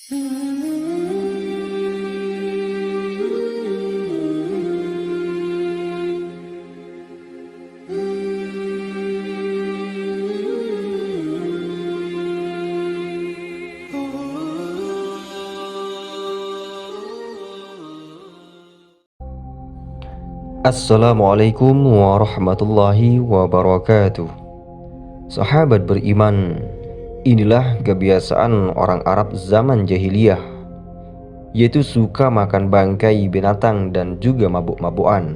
Assalamualaikum warahmatullahi wabarakatuh. Sahabat beriman, inilah kebiasaan orang Arab zaman jahiliyah, yaitu suka makan bangkai binatang dan juga mabuk-mabukan.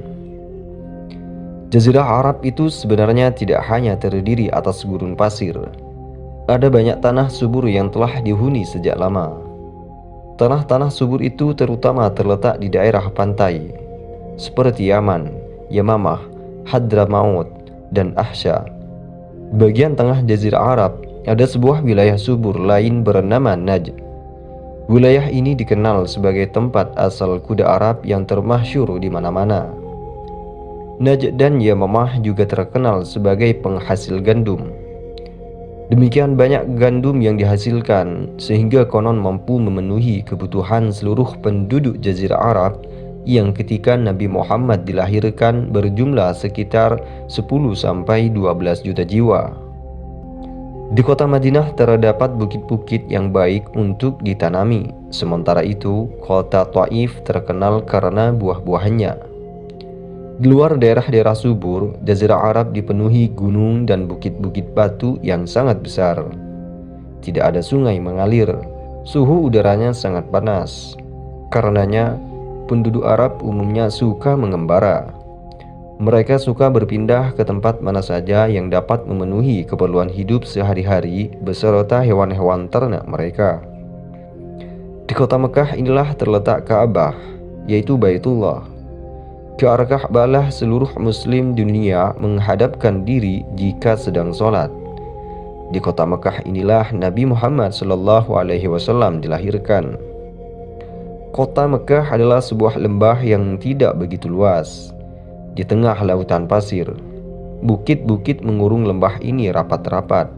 Jazirah Arab itu sebenarnya tidak hanya terdiri atas gurun pasir. Ada banyak tanah subur yang telah dihuni sejak lama. Tanah-tanah subur itu terutama terletak di daerah pantai seperti Yaman, Yamamah, Hadramaut, dan Ahsya. Bagian tengah Jazirah Arab ada sebuah wilayah subur lain bernama Najd. Wilayah ini dikenal sebagai tempat asal kuda Arab yang termasyhur di mana-mana. Najd dan Yamamah juga terkenal sebagai penghasil gandum. Demikian banyak gandum yang dihasilkan sehingga konon mampu memenuhi kebutuhan seluruh penduduk Jazirah Arab yang ketika Nabi Muhammad dilahirkan berjumlah sekitar 10-12 juta jiwa. Di kota Madinah terdapat bukit-bukit yang baik untuk ditanami. Sementara itu, kota Taif terkenal karena buah-buahannya. Di luar daerah-daerah subur, Jazirah Arab dipenuhi gunung dan bukit-bukit batu yang sangat besar. Tidak ada sungai mengalir, suhu udaranya sangat panas. Karenanya, penduduk Arab umumnya suka mengembara. Mereka suka berpindah ke tempat mana saja yang dapat memenuhi keperluan hidup sehari-hari beserta hewan-hewan ternak mereka. Di kota Mekah inilah terletak Ka'bah, yaitu Baitullah. Ke arah Ka'bah lah seluruh muslim dunia menghadapkan diri jika sedang sholat. Di kota Mekah inilah Nabi Muhammad SAW dilahirkan. Kota Mekah adalah sebuah lembah yang tidak begitu luas, di tengah lautan pasir. Bukit-bukit mengurung lembah ini rapat-rapat.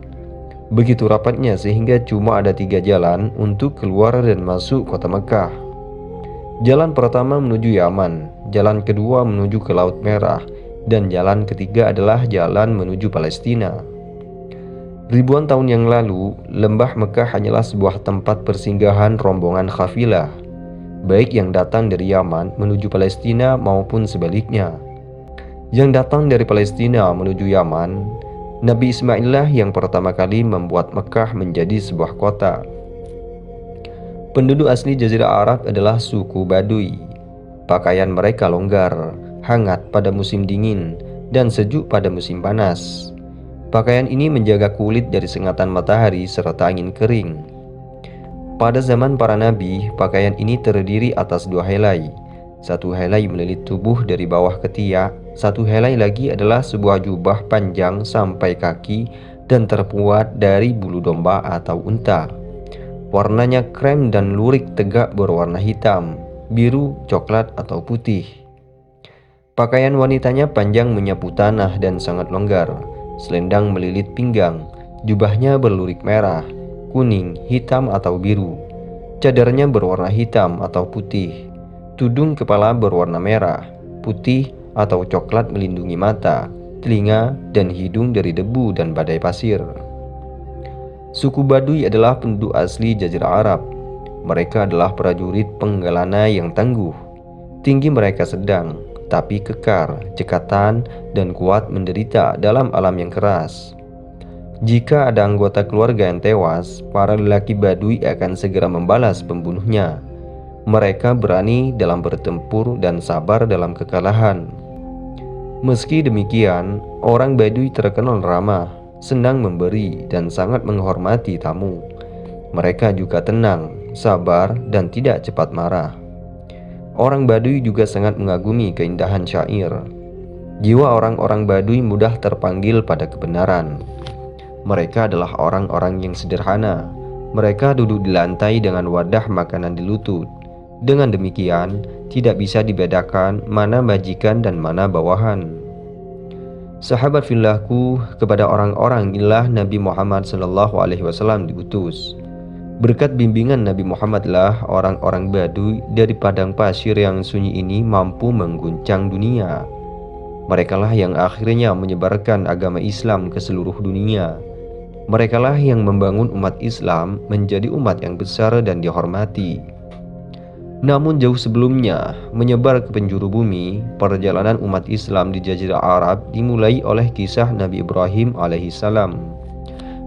Begitu rapatnya sehingga cuma ada 3 jalan untuk keluar dan masuk kota Mekah. Jalan pertama menuju Yaman, jalan kedua menuju ke Laut Merah, dan jalan ketiga adalah jalan menuju Palestina. Ribuan tahun yang lalu, lembah Mekah hanyalah sebuah tempat persinggahan rombongan kafilah, baik yang datang dari Yaman menuju Palestina maupun sebaliknya. Yang datang dari Palestina menuju Yaman, Nabi Ismail lah yang pertama kali membuat Mekah menjadi sebuah kota. Penduduk asli Jazirah Arab adalah suku Baduy. Pakaian mereka longgar, hangat pada musim dingin, dan sejuk pada musim panas. Pakaian ini menjaga kulit dari sengatan matahari serta angin kering. Pada zaman para nabi, pakaian ini terdiri atas 2 helai. 1 helai melilit tubuh dari bawah ketiak, 1 helai lagi adalah sebuah jubah panjang sampai kaki dan terbuat dari bulu domba atau unta. Warnanya krem dan lurik tegak berwarna hitam, biru, coklat, atau putih. Pakaian wanitanya panjang menyapu tanah dan sangat longgar. Selendang melilit pinggang, jubahnya berlurik merah, kuning, hitam, atau biru. Cadarnya berwarna hitam atau putih. Tudung kepala berwarna merah, putih, atau coklat melindungi mata, telinga, dan hidung dari debu dan badai pasir. Suku Baduy adalah penduduk asli Jazirah Arab. Mereka adalah prajurit penggalana yang tangguh. Tinggi mereka sedang, tapi kekar, cekatan, dan kuat menderita dalam alam yang keras. Jika ada anggota keluarga yang tewas, para lelaki Baduy akan segera membalas pembunuhnya. Mereka berani dalam bertempur dan sabar dalam kekalahan. Meski demikian, orang Baduy terkenal ramah, senang memberi, dan sangat menghormati tamu. Mereka juga tenang, sabar, dan tidak cepat marah. Orang Baduy juga sangat mengagumi keindahan syair. Jiwa orang-orang Baduy mudah terpanggil pada kebenaran. Mereka adalah orang-orang yang sederhana. Mereka duduk di lantai dengan wadah makanan di lutut. Dengan demikian, tidak bisa dibedakan mana majikan dan mana bawahan. Sahabat filahku, kepada orang-orang inilah Nabi Muhammad SAW diutus. Berkat bimbingan Nabi Muhammad lah orang-orang Baduy dari padang pasir yang sunyi ini mampu mengguncang dunia. Merekalah yang akhirnya menyebarkan agama Islam ke seluruh dunia. Merekalah yang membangun umat Islam menjadi umat yang besar dan dihormati. Namun jauh sebelumnya menyebar ke penjuru bumi, perjalanan umat Islam di Jazirah Arab dimulai oleh kisah Nabi Ibrahim alaihissalam.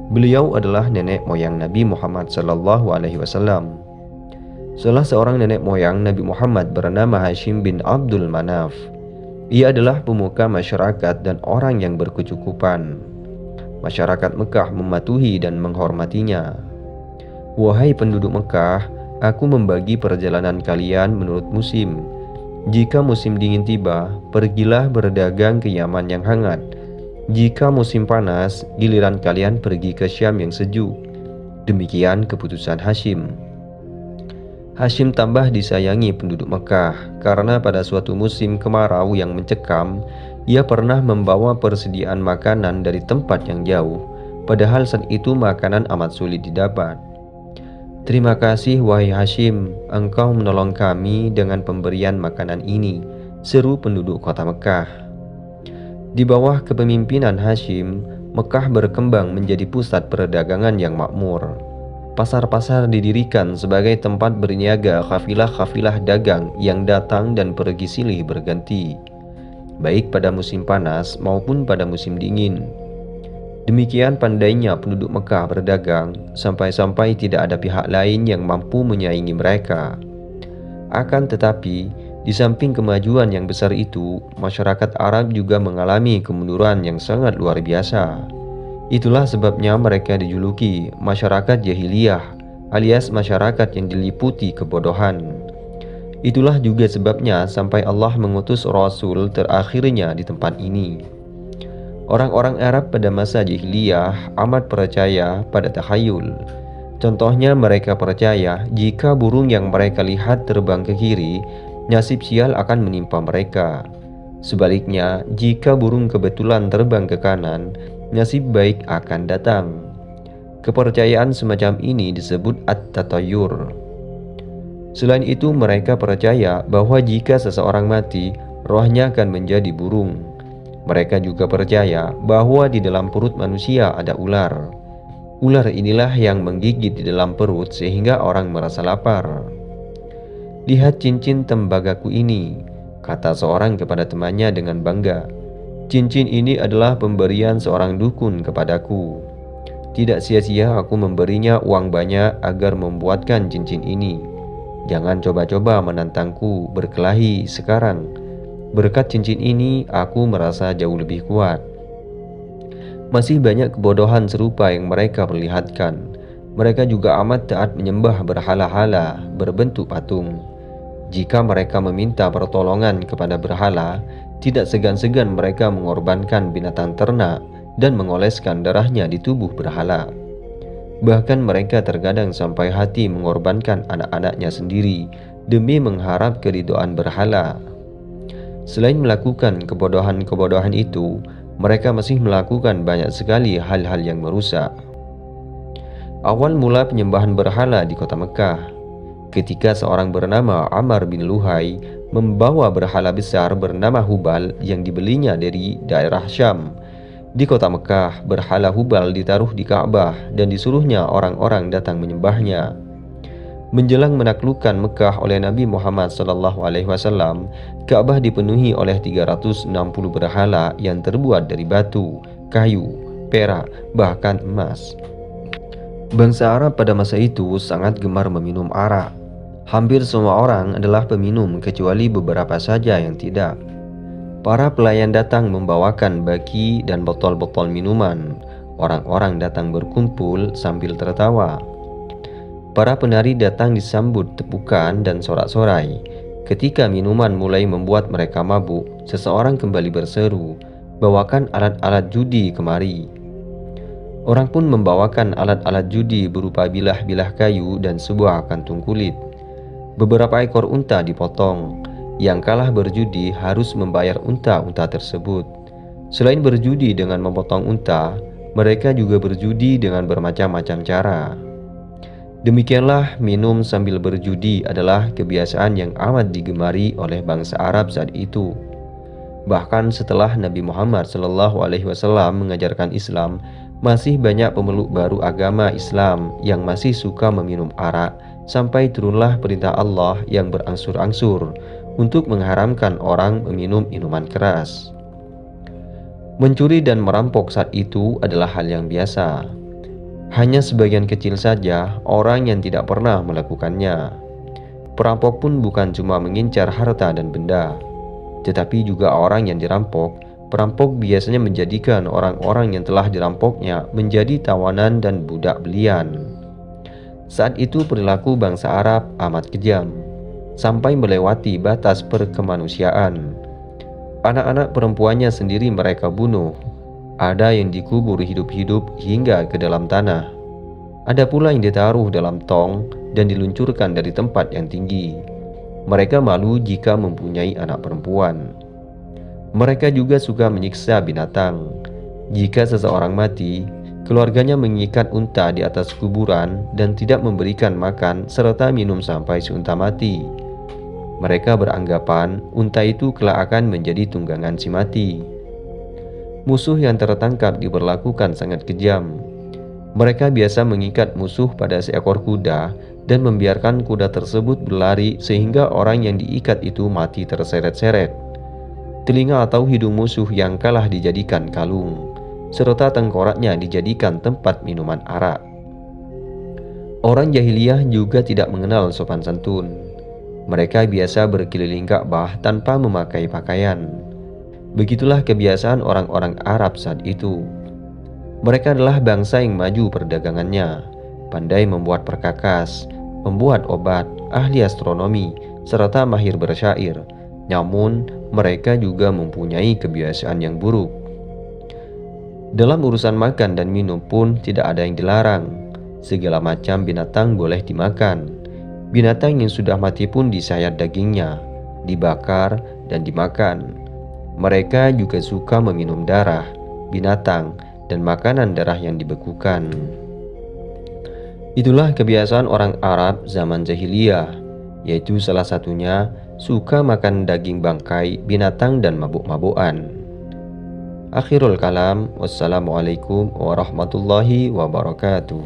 Beliau adalah nenek moyang Nabi Muhammad SAW. Salah seorang nenek moyang Nabi Muhammad bernama Hashim bin Abdul Manaf. Ia adalah pemuka masyarakat dan orang yang berkecukupan. Masyarakat Mekah mematuhi dan menghormatinya. Wahai penduduk Mekah, aku membagi perjalanan kalian menurut musim. Jika musim dingin tiba, pergilah berdagang ke Yaman yang hangat. Jika musim panas, giliran kalian pergi ke Syam yang sejuk. Demikian keputusan Hashim. Hashim tambah disayangi penduduk Mekah karena pada suatu musim kemarau yang mencekam, ia pernah membawa persediaan makanan dari tempat yang jauh, padahal saat itu makanan amat sulit didapat. Terima kasih wahai Hashim, engkau menolong kami dengan pemberian makanan ini, seru penduduk kota Mekah. Di bawah kepemimpinan Hashim, Mekah berkembang menjadi pusat perdagangan yang makmur. Pasar-pasar didirikan sebagai tempat berniaga kafilah-kafilah dagang yang datang dan pergi silih berganti, baik pada musim panas maupun pada musim dingin. Demikian pandainya penduduk Mekah berdagang, sampai-sampai tidak ada pihak lain yang mampu menyaingi mereka. Akan tetapi, di samping kemajuan yang besar itu, masyarakat Arab juga mengalami kemunduran yang sangat luar biasa. Itulah sebabnya mereka dijuluki masyarakat jahiliyah, alias masyarakat yang diliputi kebodohan. Itulah juga sebabnya sampai Allah mengutus Rasul terakhirnya di tempat ini. Orang-orang Arab pada masa jahiliyah amat percaya pada takhayul. Contohnya mereka percaya jika burung yang mereka lihat terbang ke kiri, nasib sial akan menimpa mereka. Sebaliknya, jika burung kebetulan terbang ke kanan, nasib baik akan datang. Kepercayaan semacam ini disebut at-tatayur. Selain itu, mereka percaya bahwa jika seseorang mati, rohnya akan menjadi burung. Mereka juga percaya bahwa di dalam perut manusia ada ular. Ular inilah yang menggigit di dalam perut sehingga orang merasa lapar. Lihat cincin tembagaku ini, kata seorang kepada temannya dengan bangga. Cincin ini adalah pemberian seorang dukun kepadaku. Tidak sia-sia aku memberinya uang banyak agar membuatkan cincin ini. Jangan coba-coba menantangku berkelahi sekarang. Berkat cincin ini aku merasa jauh lebih kuat. Masih banyak kebodohan serupa yang mereka perlihatkan. Mereka juga amat taat menyembah berhala-hala berbentuk patung. Jika mereka meminta pertolongan kepada berhala, tidak segan-segan mereka mengorbankan binatang ternak dan mengoleskan darahnya di tubuh berhala. Bahkan mereka terkadang sampai hati mengorbankan anak-anaknya sendiri demi mengharap keridhaan berhala. Selain melakukan kebodohan-kebodohan itu, mereka masih melakukan banyak sekali hal-hal yang merusak. Awal mula penyembahan berhala di kota Mekah, ketika seorang bernama Ammar bin Luhai membawa berhala besar bernama Hubal yang dibelinya dari daerah Syam. Di kota Mekah, berhala Hubal ditaruh di Ka'bah dan disuruhnya orang-orang datang menyembahnya. Menjelang menaklukkan Mekah oleh Nabi Muhammad SAW, Ka'bah dipenuhi oleh 360 berhala yang terbuat dari batu, kayu, perak, bahkan emas. Bangsa Arab pada masa itu sangat gemar meminum arak. Hampir semua orang adalah peminum kecuali beberapa saja yang tidak. Para pelayan datang membawakan baki dan botol-botol minuman. Orang-orang datang berkumpul sambil tertawa. Para penari datang disambut tepukan dan sorak-sorai. Ketika minuman mulai membuat mereka mabuk, seseorang kembali berseru, "Bawakan alat-alat judi kemari." Orang pun membawakan alat-alat judi berupa bilah-bilah kayu dan sebuah kantung kulit. Beberapa ekor unta dipotong. Yang kalah berjudi harus membayar unta-unta tersebut. Selain berjudi dengan memotong unta, mereka juga berjudi dengan bermacam-macam cara. Demikianlah minum sambil berjudi adalah kebiasaan yang amat digemari oleh bangsa Arab saat itu. Bahkan setelah Nabi Muhammad SAW mengajarkan Islam, masih banyak pemeluk baru agama Islam yang masih suka meminum arak, sampai turunlah perintah Allah yang berangsur-angsur untuk mengharamkan orang meminum minuman keras. Mencuri dan merampok saat itu adalah hal yang biasa. Hanya sebagian kecil saja orang yang tidak pernah melakukannya. Perampok pun bukan cuma mengincar harta dan benda, tetapi juga orang yang dirampok. Perampok biasanya menjadikan orang-orang yang telah dirampoknya menjadi tawanan dan budak belian. Saat itu perilaku bangsa Arab amat kejam, sampai melewati batas perkemanusiaan. Anak-anak perempuannya sendiri mereka bunuh. Ada yang dikubur hidup-hidup hingga ke dalam tanah. Ada pula yang ditaruh dalam tong dan diluncurkan dari tempat yang tinggi. Mereka malu jika mempunyai anak perempuan. Mereka juga suka menyiksa binatang. Jika seseorang mati, keluarganya mengikat unta di atas kuburan dan tidak memberikan makan serta minum sampai si unta mati. Mereka beranggapan unta itu kelak akan menjadi tunggangan si mati. Musuh yang tertangkap diberlakukan sangat kejam. Mereka biasa mengikat musuh pada seekor kuda dan membiarkan kuda tersebut berlari sehingga orang yang diikat itu mati terseret-seret. Telinga atau hidung musuh yang kalah dijadikan kalung, serta tengkoraknya dijadikan tempat minuman arak. Orang jahiliyah juga tidak mengenal sopan santun. Mereka biasa berkeliling Ka'bah tanpa memakai pakaian. Begitulah kebiasaan orang-orang Arab saat itu. Mereka adalah bangsa yang maju perdagangannya, pandai membuat perkakas, membuat obat, ahli astronomi, serta mahir bersyair. Namun, mereka juga mempunyai kebiasaan yang buruk. Dalam urusan makan dan minum pun tidak ada yang dilarang. Segala macam binatang boleh dimakan. Binatang yang sudah mati pun disayat dagingnya, dibakar, dan dimakan. Mereka juga suka meminum darah binatang dan makanan darah yang dibekukan. Itulah kebiasaan orang Arab zaman jahiliyah, yaitu salah satunya suka makan daging bangkai binatang dan mabuk-mabukan. Akhirul kalam, wassalamualaikum warahmatullahi wabarakatuh.